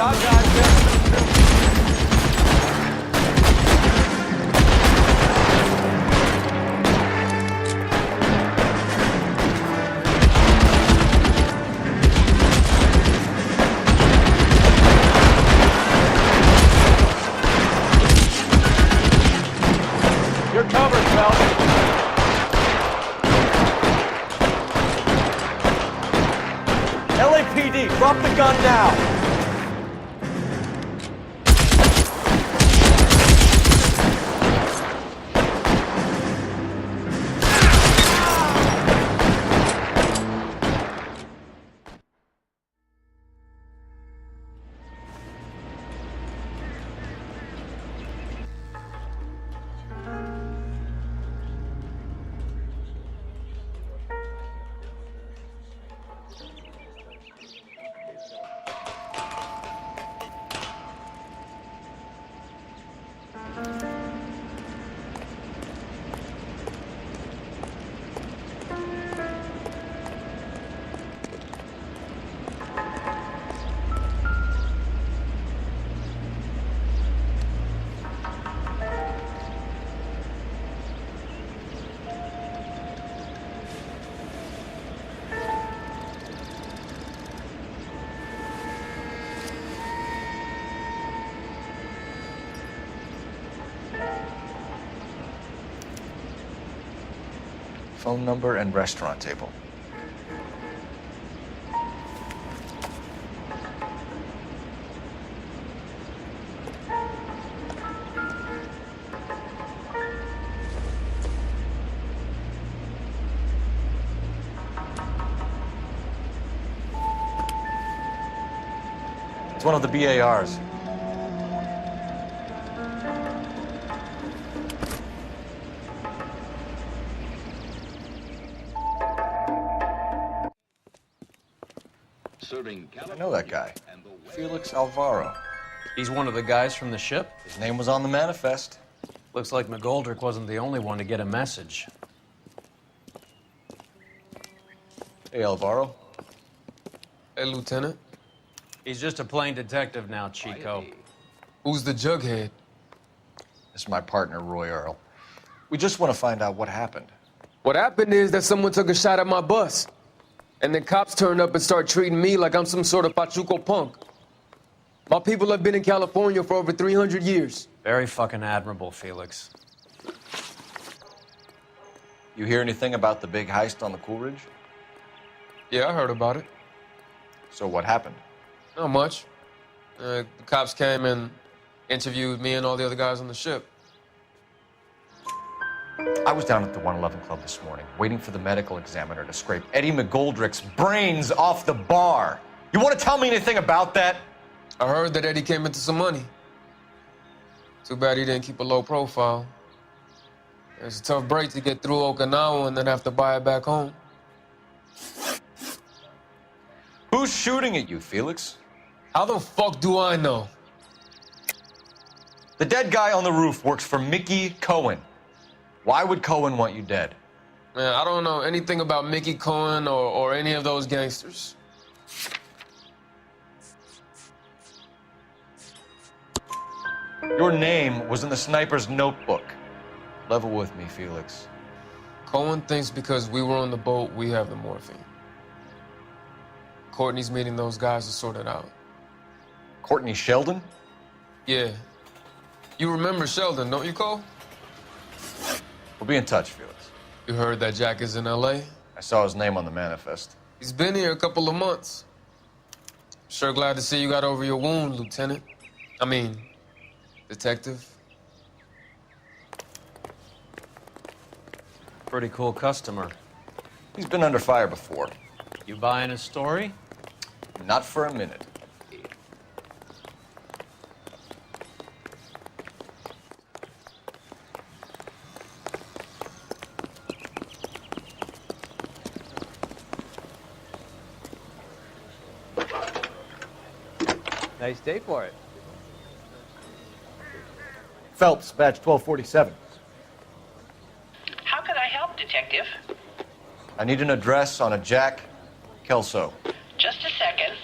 Top guys there. You're covered, pal. LAPD, drop the gun now. Phone number and restaurant table. It's one of the BARs. I know that guy. Felix Alvaro. He's one of the guys from the ship? His name was on the manifest. Looks like McGoldrick wasn't the only one to get a message. Hey, Alvaro. Hey, Lieutenant. He's just a plain detective now, Chico. Who's the jughead? This is my partner, Roy Earl. We just want to find out what happened. What happened is that someone took a shot at my bus. And then cops turned up and start treating me like I'm some sort of Pachuco punk. My people have been in California for over 300 years. Very fucking admirable, Felix. You hear anything about the big heist on the Coolidge? Yeah, I heard about it. So what happened? Not much. The cops came and interviewed me and all the other guys on the ship. I was down at the 111 Club this morning, waiting for the medical examiner to scrape Eddie McGoldrick's brains off the bar. You want to tell me anything about that? I heard that Eddie came into some money. Too bad he didn't keep a low profile. It's a tough break to get through Okinawa and then have to buy it back home. Who's shooting at you, Felix? How the fuck do I know? The dead guy on the roof works for Mickey Cohen. Why would Cohen want you dead? Man, I don't know anything about Mickey Cohen or any of those gangsters. Your name was in the sniper's notebook. Level with me, Felix. Cohen thinks because we were on the boat, we have the morphine. Courtney's meeting those guys to sort it out. Courtney Sheldon? Yeah. You remember Sheldon, don't you, Cole? We'll be in touch, Felix. You heard that Jack is in L.A.? I saw his name on the manifest. He's been here a couple of months. Sure glad to see you got over your wound, Lieutenant. I mean, Detective. Pretty cool customer. He's been under fire before. You buying his story? Not for a minute. Nice day for it. Phelps, badge 1247. How can I help, Detective? I need an address on a Jack Kelso. Just a second.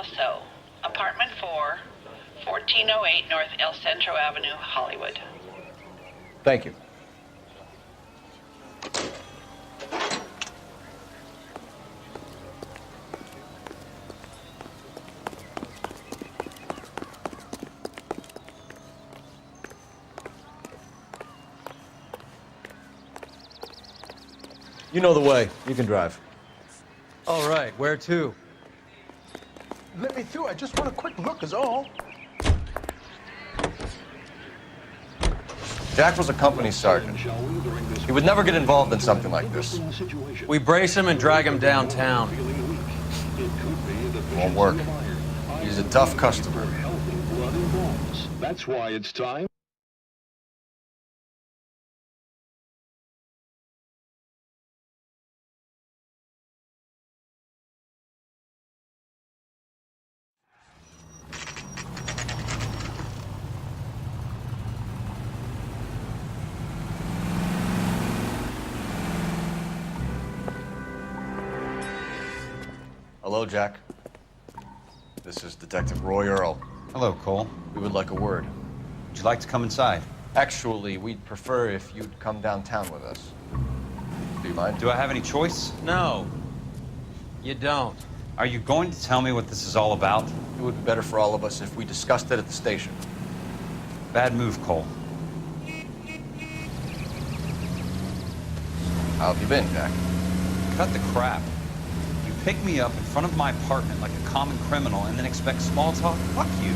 Kelso, apartment 4, 1408 North El Centro Avenue, Hollywood. Thank you. You know the way. You can drive. All right, where to? Let me through. I just want a quick look is all. Jack was a company sergeant. He would never get involved in something like this. We brace him and drag him downtown. Won't work. He's a tough customer. That's why it's time. Hello, Jack. This is Detective Roy Earl. Hello, Cole. We would like a word. Would you like to come inside? Actually, we'd prefer if you'd come downtown with us. Do you mind? Do I have any choice? No, you don't. Are you going to tell me what this is all about? It would be better for all of us if we discussed it at the station. Bad move, Cole. How have you been, Jack? Cut the crap. You pick me up in front of my apartment like a common criminal and then expect small talk? Fuck you.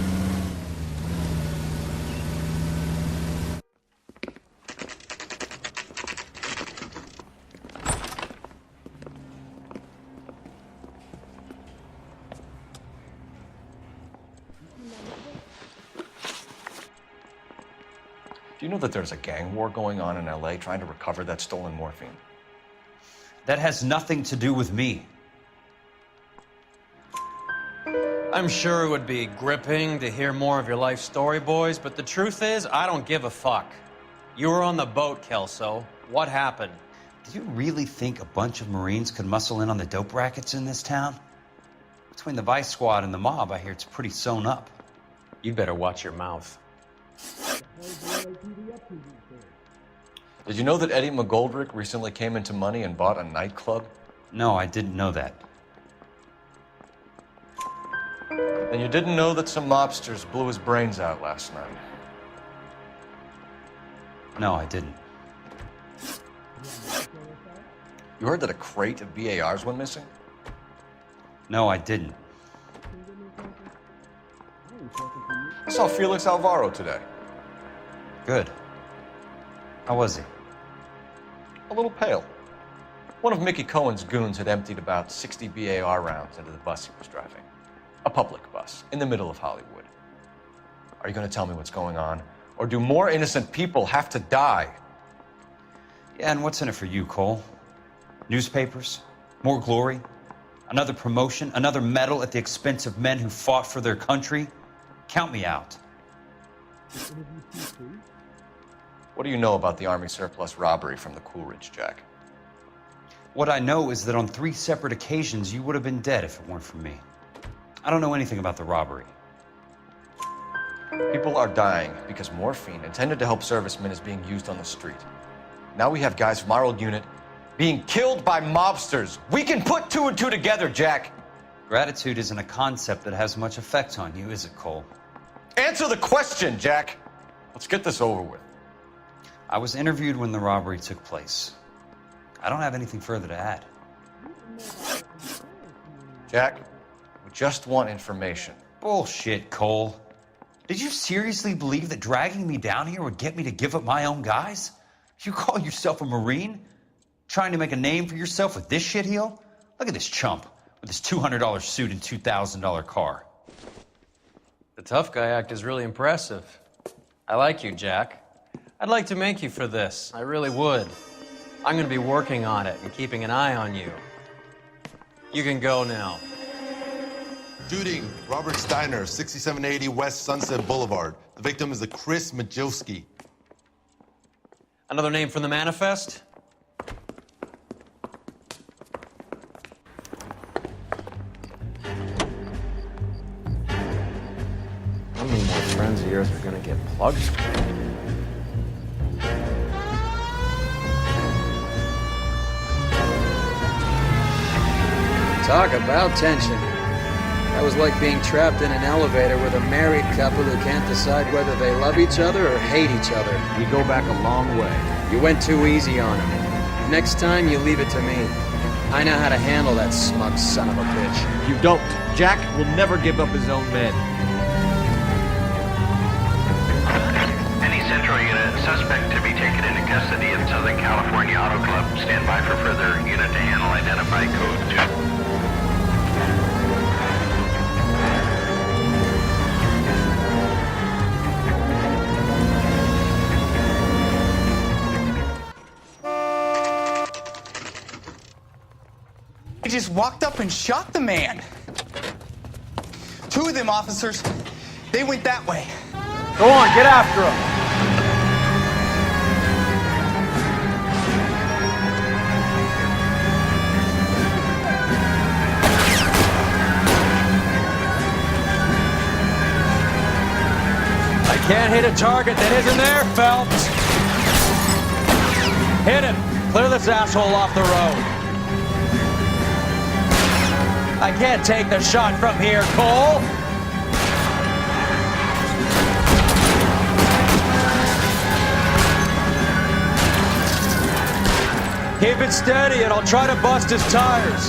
Do you know that there's a gang war going on in LA trying to recover that stolen morphine? That has nothing to do with me. I'm sure it would be gripping to hear more of your life story, boys, but the truth is, I don't give a fuck. You were on the boat, Kelso. What happened? Do you really think a bunch of Marines could muscle in on the dope rackets in this town? Between the Vice Squad and the mob, I hear it's pretty sewn up. You better watch your mouth. Did you know that Eddie McGoldrick recently came into money and bought a nightclub? No, I didn't know that. And you didn't know that some mobsters blew his brains out last night? No, I didn't. You heard that a crate of BARs went missing? No, I didn't. I saw Felix Alvaro today. Good. How was he? A little pale. One of Mickey Cohen's goons had emptied about 60 BAR rounds into the bus he was driving. A public bus, in the middle of Hollywood. Are you going to tell me what's going on? Or do more innocent people have to die? Yeah, and what's in it for you, Cole? Newspapers? More glory? Another promotion? Another medal at the expense of men who fought for their country? Count me out. What do you know about the Army surplus robbery from the Coolidge, Jack? What I know is that on 3 separate occasions, you would have been dead if it weren't for me. I don't know anything about the robbery. People are dying because morphine intended to help servicemen is being used on the street. Now we have guys from our old unit being killed by mobsters. We can put 2 and 2 together, Jack. Gratitude isn't a concept that has much effect on you, is it, Cole? Answer the question, Jack. Let's get this over with. I was interviewed when the robbery took place. I don't have anything further to add. Jack, we just want information. Bullshit, Cole. Did you seriously believe that dragging me down here would get me to give up my own guys? You call yourself a Marine? Trying to make a name for yourself with this shitheel? Look at this chump with his $200 suit and $2,000 car. The tough guy act is really impressive. I like you, Jack. I'd like to make you for this. I really would. I'm going to be working on it and keeping an eye on you. You can go now. Shooting, Robert Steiner, 6780 West Sunset Boulevard. The victim is a Chris Majowski. Another name from the manifest? friends of yours are gonna get plugged? Talk about tension. That was like being trapped in an elevator with a married couple who can't decide whether they love each other or hate each other. We go back a long way. You went too easy on him. Next time, you leave it to me. I know how to handle that smug son of a bitch. You don't. Jack will never give up his own men. Any Central unit, suspect to be taken into custody at Southern California Auto Club. Stand by for further unit to handle identify code 2. They just walked up and shot the man. 2 of them officers, they went that way. Go on, get after him. I can't hit a target that isn't there, Phelps. Hit him. Clear this asshole off the road. I can't take the shot from here, Cole. Keep it steady and I'll try to bust his tires.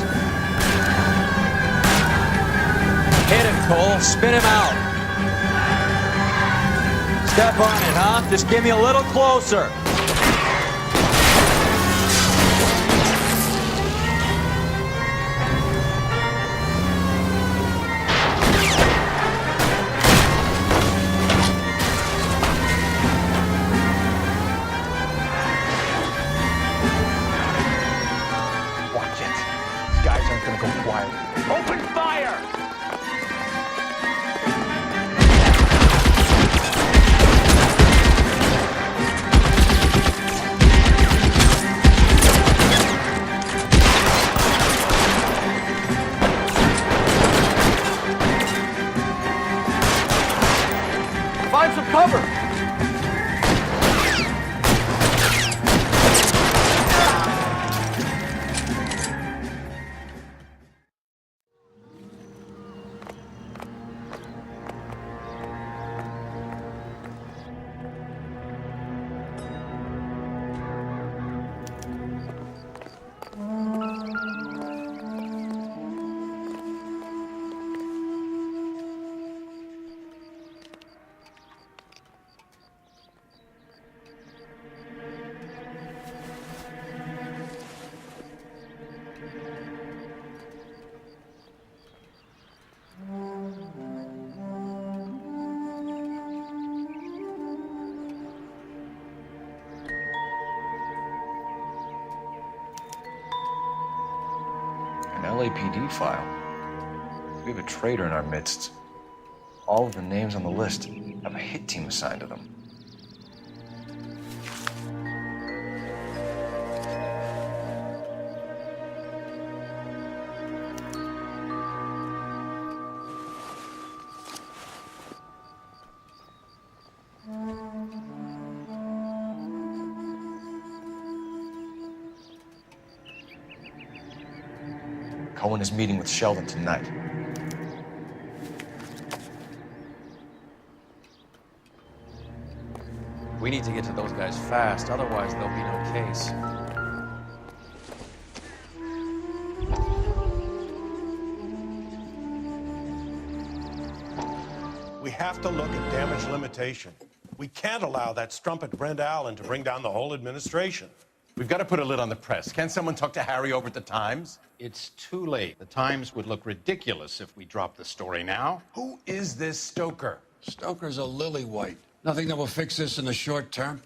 Hit him, Cole. Spin him out. Step on it, huh? Just give me a little closer. Open fire! Find some cover! An LAPD file. We have a traitor in our midst. All of the names on the list have a hit team assigned to them. Cohen is meeting with Sheldon tonight. We need to get to those guys fast, otherwise there'll be no case. We have to look at damage limitation. We can't allow that strumpet Brent Allen to bring down the whole administration. We've got to put a lid on the press. Can someone talk to Harry over at the Times? It's too late. The Times would look ridiculous if we dropped the story now. Who is this Stoker? Stoker's a lily-white. Nothing that will fix this in the short term.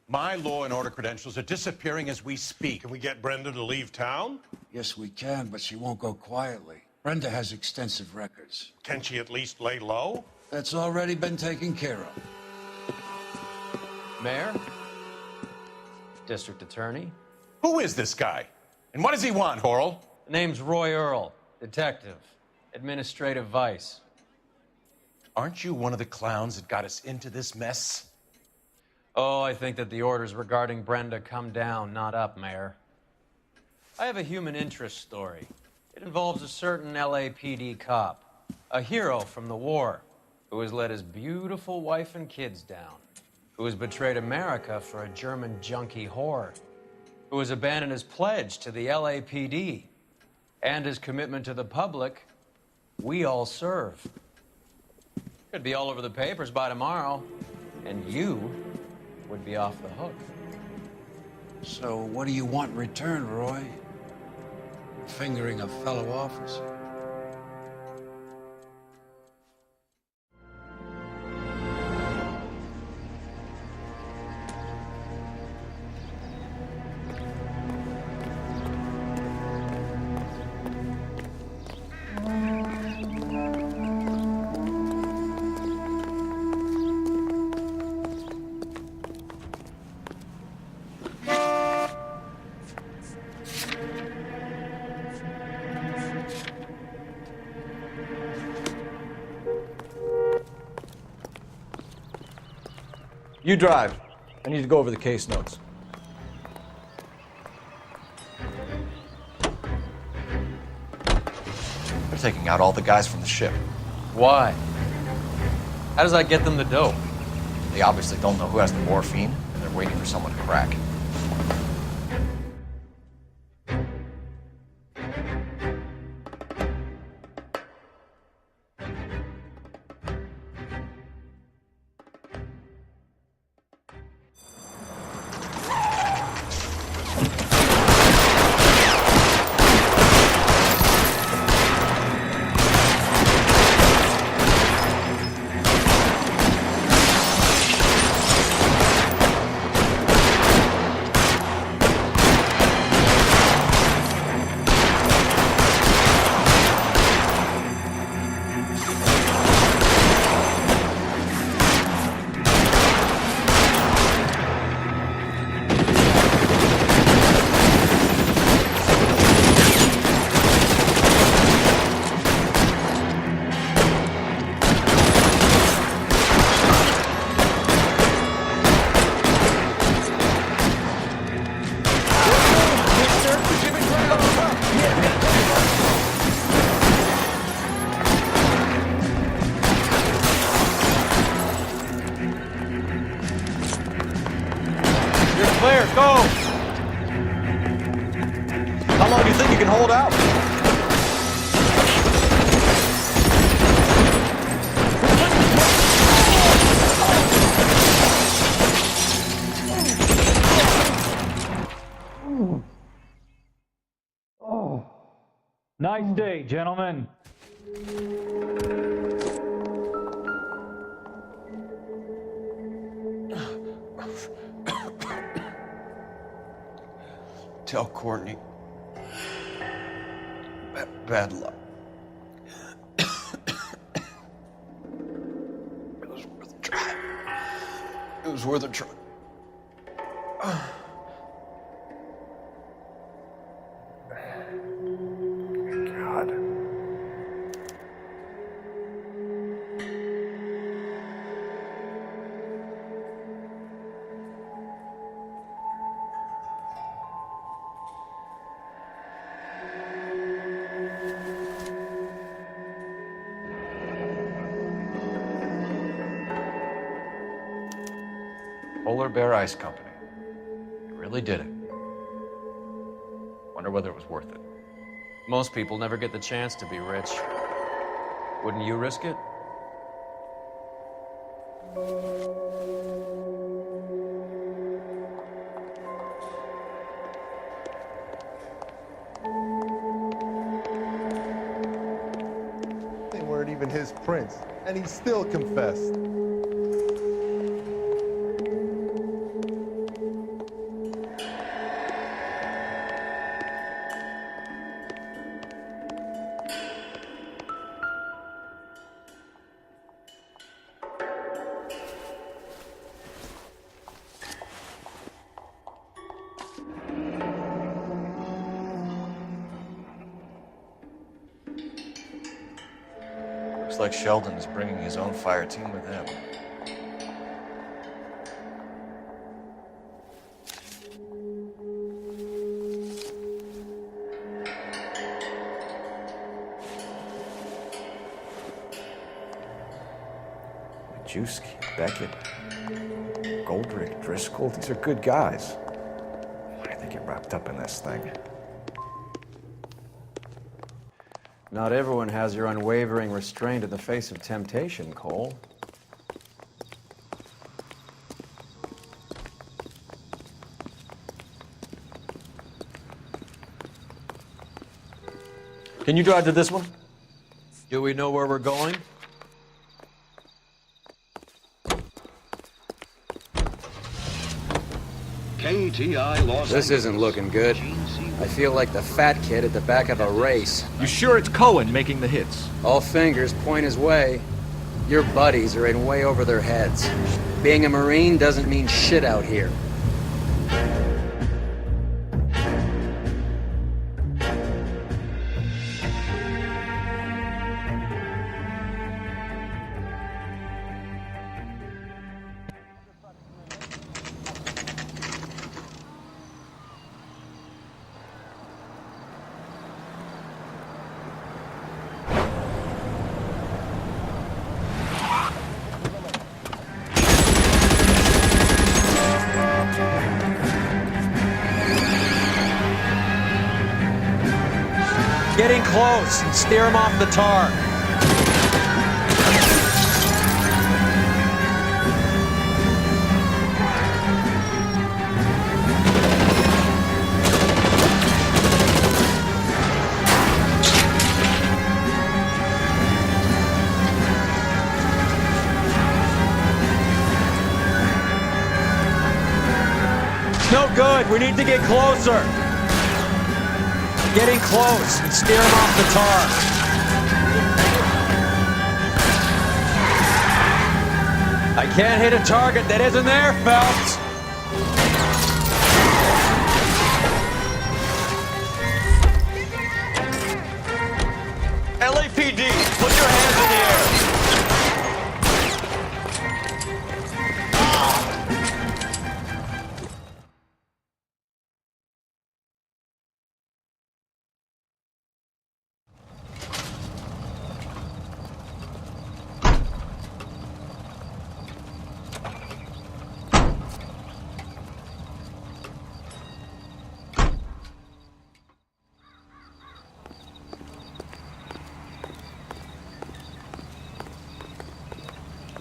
My law and order credentials are disappearing as we speak. Can we get Brenda to leave town? Yes, we can, but she won't go quietly. Brenda has extensive records. Can she at least lay low? That's already been taken care of. Mayor? District Attorney? Who is this guy? And what does he want, Horrell? The name's Roy Earl, detective, administrative vice. Aren't you one of the clowns that got us into this mess? Oh, I think that the orders regarding Brenda come down, not up, Mayor. I have a human interest story. It involves a certain LAPD cop, a hero from the war, who has let his beautiful wife and kids down, who has betrayed America for a German junkie whore, who has abandoned his pledge to the LAPD and his commitment to the public. We all serve. Could be all over the papers by tomorrow, and you would be off the hook. So what do you want in return, Roy? Fingering a fellow officer? You drive. I need to go over the case notes. They're taking out all the guys from the ship. Why? How does that get them the dope? They obviously don't know who has the morphine, and they're waiting for someone to crack. Clear, go! How long do you think you can hold out? Nice day, gentlemen. Tell Courtney. Bad luck. It was worth a try. It was worth a try. God. Polar Bear Ice Company. You really did it. Wonder whether it was worth it. Most people never get the chance to be rich. Wouldn't you risk it? They weren't even his prints, and he still confessed. Looks like Sheldon is bringing his own fire team with him. Majewski, Beckett, Goldrick, Driscoll, these are good guys. Why did they get wrapped up in this thing? Not everyone has your unwavering restraint in the face of temptation, Cole. Can you drive to this one? Do we know where we're going? KTI Los This isn't looking good. I feel like the fat kid at the back of a race. You sure it's Cohen making the hits? All fingers point his way. Your buddies are in way over their heads. Being a Marine doesn't mean shit out here. Get in close and steer him off the tar. No good. We need to get closer. Get in close and steer him off the tar. I can't hit a target that isn't there, Phelps. LAPD, put your hands in the air.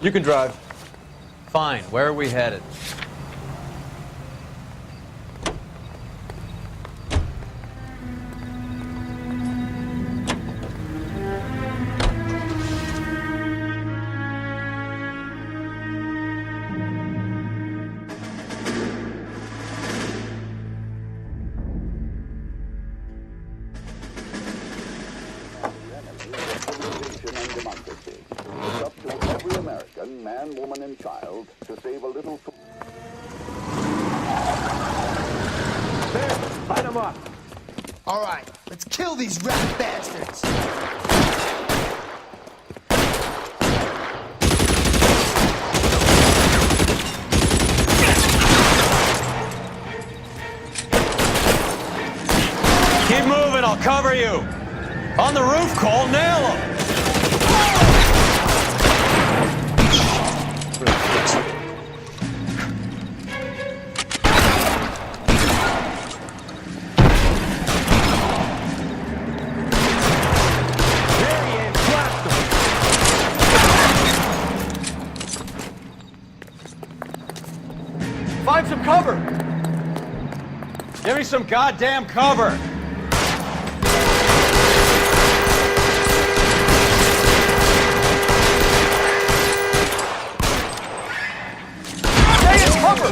You can drive. Fine. Where are we headed? Man, woman, and child to save a little. There, light them up. All right, let's kill these rat bastards. Keep moving. I'll cover you. On the roof, Cole. Nail him. Find some cover! Give me some goddamn cover! Stay in cover!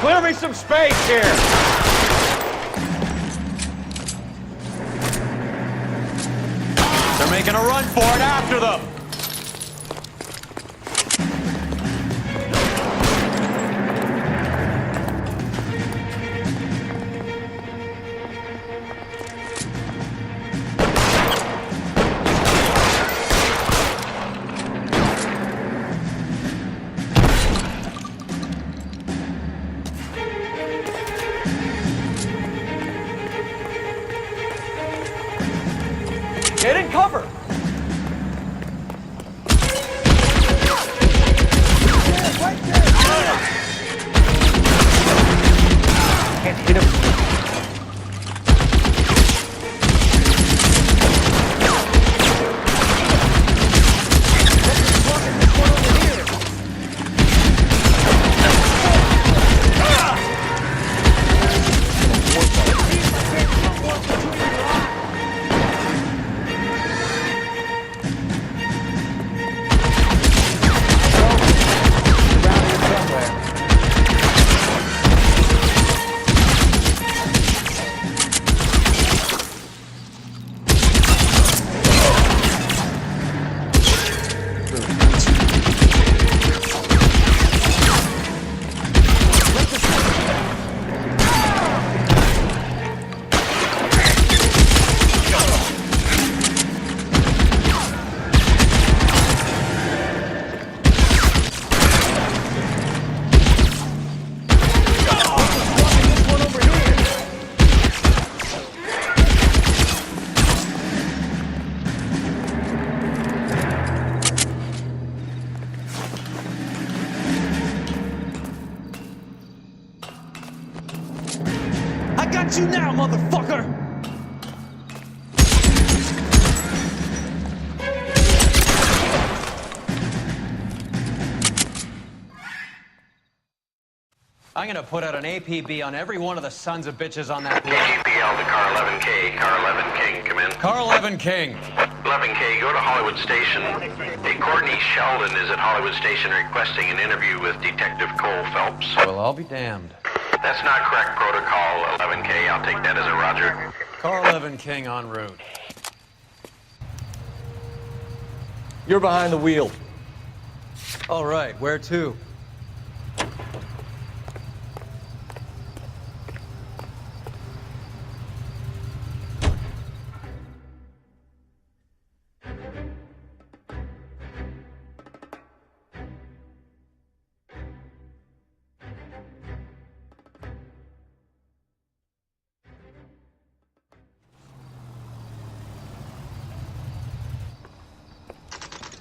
Clear me some space here! They're making a run for it after them. Take cover! Can't hit him. Got you now, motherfucker! I'm gonna put out an APB on every one of the sons of bitches on that block. APL to car 11K. Car 11 King, come in. Car 11 King. 11K, go to Hollywood Station. Hey, Courtney Sheldon is at Hollywood Station requesting an interview with Detective Cole Phelps. Well, I'll be damned. That's not correct protocol, 11K. I'll take that as a roger. Car 11 King en route. You're behind the wheel. All right, where to?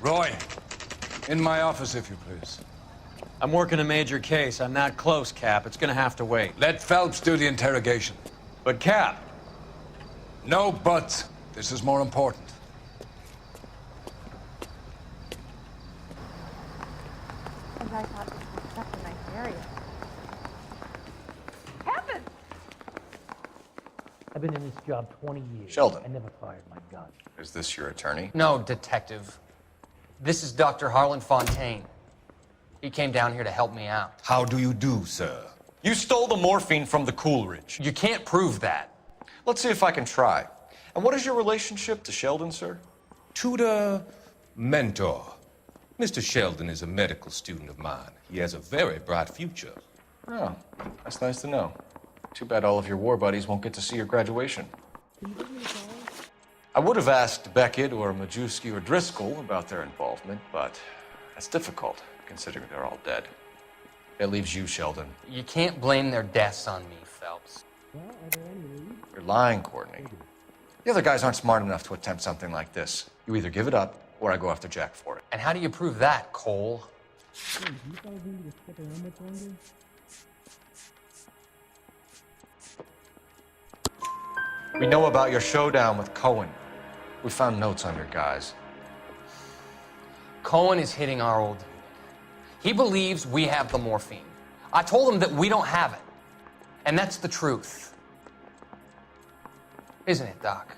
Roy, in my office, if you please. I'm working a major case. I'm not close, Cap. It's gonna have to wait. Let Phelps do the interrogation. But, Cap. No buts. This is more important. And I thought this was such a nice area. Heaven! I've been in this job 20 years. Sheldon. I never fired my gun. Is this your attorney? No, detective. This is Dr. Harlan Fontaine. He came down here to help me out. How do you do, sir? You stole the morphine from the Coolidge. You can't prove that. Let's see if I can try. And what is your relationship to Sheldon, sir? Tutor, mentor. Mr. Sheldon is a medical student of mine. He has a very bright future. Oh, that's nice to know. Too bad all of your war buddies won't get to see your graduation. I would have asked Beckett or Majewski or Driscoll about their involvement, but that's difficult, considering they're all dead. That leaves you, Sheldon. You can't blame their deaths on me, Phelps. You're lying, Courtney. The other guys aren't smart enough to attempt something like this. You either give it up, or I go after Jack for it. And how do you prove that, Cole? We know about your showdown with Cohen. We found notes on your guys. Cohen is hitting our old dude. He believes we have the morphine. I told him that we don't have it. And that's the truth. Isn't it, Doc?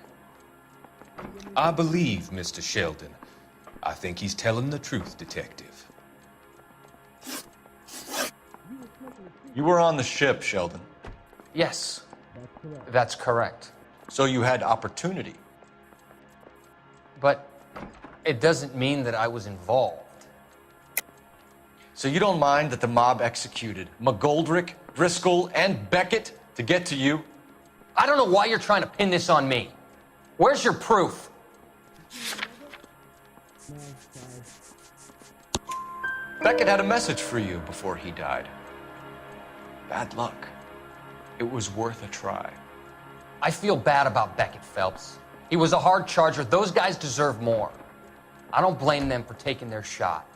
I believe Mr. Sheldon. I think he's telling the truth, Detective. You were on the ship, Sheldon. Yes, that's correct. So you had opportunity. But it doesn't mean that I was involved. So you don't mind that the mob executed McGoldrick, Driscoll, and Beckett to get to you? I don't know why you're trying to pin this on me. Where's your proof? Beckett had a message for you before he died. Bad luck. It was worth a try. I feel bad about Beckett, Phelps. He was a hard charger. Those guys deserve more. I don't blame them for taking their shot.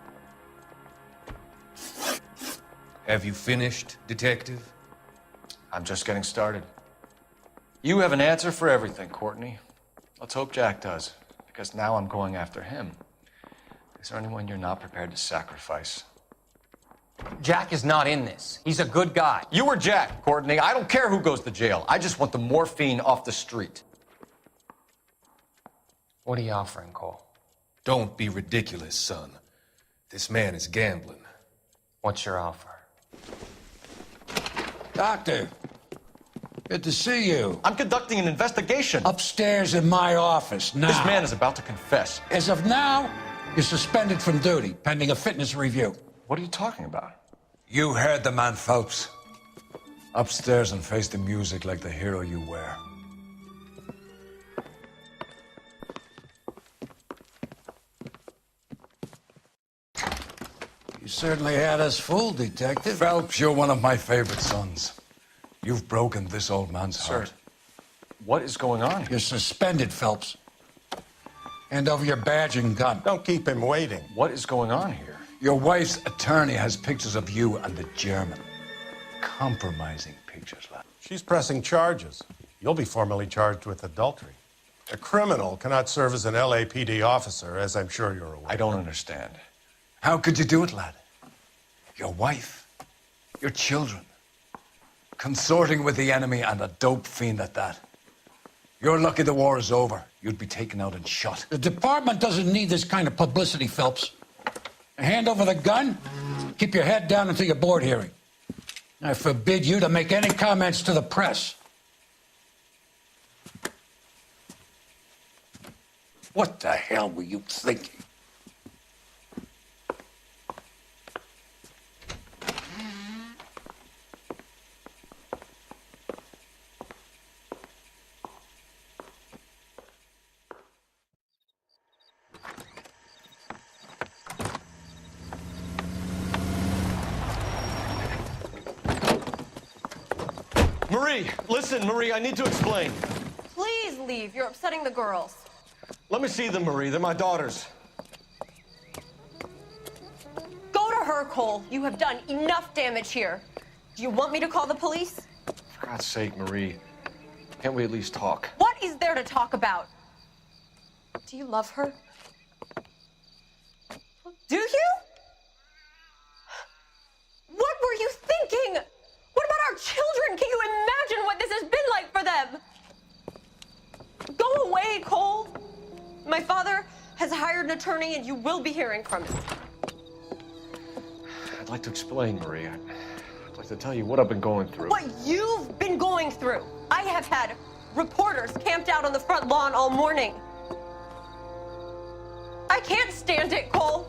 Have you finished, Detective? I'm just getting started. You have an answer for everything, Courtney. Let's hope Jack does, because now I'm going after him. Is there anyone you're not prepared to sacrifice? Jack is not in this. He's a good guy. You or Jack, Courtney. I don't care who goes to jail. I just want the morphine off the street. What are you offering, Cole? Don't be ridiculous, son. This man is gambling. What's your offer? Doctor, good to see you. I'm conducting an investigation. Upstairs in my office now. This man is about to confess. As of now, you're suspended from duty, pending a fitness review. What are you talking about? You heard the man, Phelps. Upstairs and face the music like the hero you were. You certainly had us fooled, Detective. Phelps, you're one of my favorite sons. You've broken this old man's heart. Sir, what is going on here? You're suspended, Phelps. Hand over your badge and gun. Don't keep him waiting. What is going on here? Your wife's attorney has pictures of you and the German. Compromising pictures, lad. She's pressing charges. You'll be formally charged with adultery. A criminal cannot serve as an LAPD officer, as I'm sure you're aware. I don't understand. How could you do it, lad? Your wife, your children, consorting with the enemy and a dope fiend at that. You're lucky the war is over. You'd be taken out and shot. The department doesn't need this kind of publicity, Phelps. Hand over the gun, keep your head down until your board hearing. I forbid you to make any comments to the press. What the hell were you thinking? Marie, listen, Marie, I need to explain. Please leave. You're upsetting the girls. Let me see them, Marie. They're my daughters. Go to her, Cole. You have done enough damage here. Do you want me to call the police? For God's sake, Marie, can't we at least talk? What is there to talk about? Do you love her? Do you? What were you thinking? What about our children? Can you imagine what this has been like for them? Go away, Cole. My father has hired an attorney and you will be hearing from him. I'd like to explain, Marie. I'd like to tell you what I've been going through. What you've been going through. I have had reporters camped out on the front lawn all morning. I can't stand it, Cole.